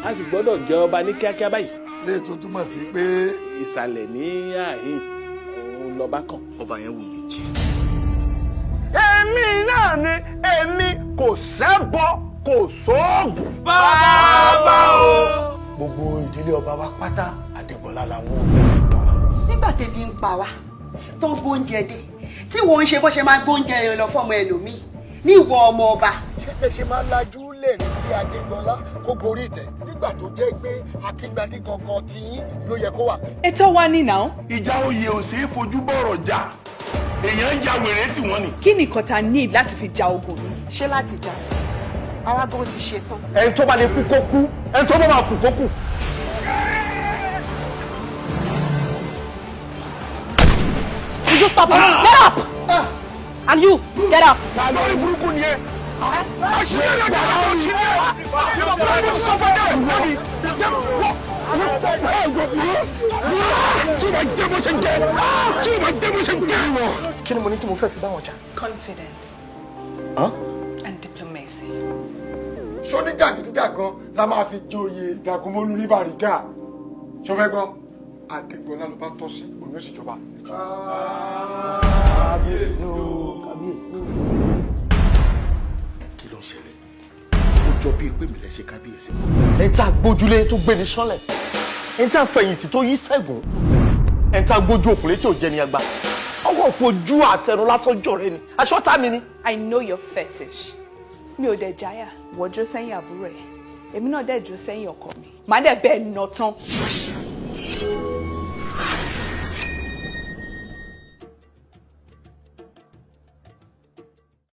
a sì gbọ́dọ̀ jẹ ọba ní kíákíá báyìí. lè tó túmọ̀ sí pé ìsàlẹ̀ ní àhín òun lọ́ba kan. ọba yẹn wù mí jẹ. èmi náà ni èmi kò ṣẹbọ kò sóògùn. bàbá o. gbogbo ìdílé ọba wa pátá Adégbọlá làwọn. nígbà tẹ́bí ń pa wá tó ń gbóúnjẹ dé tí wọ́n ń ṣe bó ṣe máa gbóúnjẹ yẹn lọ fọ́mọ ẹlòmíì ní ìwọ ọmọ ọba. ṣé ẹ ṣe máa lajú lè rí bí Adégbọlá kó gorí ìtẹ́ nígbà tó jẹ́ pé akíngbadé gangan tí ló yẹ kó wà. ètò wa ní náà. ìjà oyè ò ṣeé fojú bọ̀rọ̀ jà èèyàn ń ya wèrè tí wọ́n ní. kí ni nǹkan tá a ní láti fi ja ogun mi. ṣé láti jà àwa gan ti ṣe tán. ẹni tó bá lè kú kó kú ẹni tó bá máa kú kó kú. You stop it. Get up. And you get up. lórí burúkú ni ẹ. àṣírí rẹ̀ gbà láwọn òṣìṣẹ́ ẹ̀ sọ fún ẹ̀ lórí tí o bá jẹ́ bó ṣe jẹ́ tí o bá jẹ́ bó ṣe jẹ́. kí ni mo ní tí mo fẹ́ fi bá wọn jà. Confidence and diplomacy. sóní jàgídíjàgan la máa fi joyè Jagunmólú ní Bàrígà ṣọfẹ́ gan Adégbọlá ló bá tọ́ sí òun yóò sì jọba. kábíyèsí o kábíyèsí o. kí ló ń ṣẹlẹ̀ ó jọ bíi pé mi lè ṣe kábíyèsí. ẹni tá a gbójúlé tó gbé ní sánlẹ̀ ẹni tá a fẹ̀yìntì tó yí sẹ́gun ẹni tá a gbójú òkúlé tí ò jẹ́ ní agbá ọwọ́ fojú àtẹnu lásán jọ rẹ ni aṣọ tá mi ni. I know your fetish. Mi ò dẹ̀ jáyà. Wọ́n dúró sẹ́yìn àbúrò ẹ̀. Èmi náà dẹ̀ dúró sẹ́yìn ọkọ mi. Màá dẹ̀ bẹ́ẹ̀ nà tán.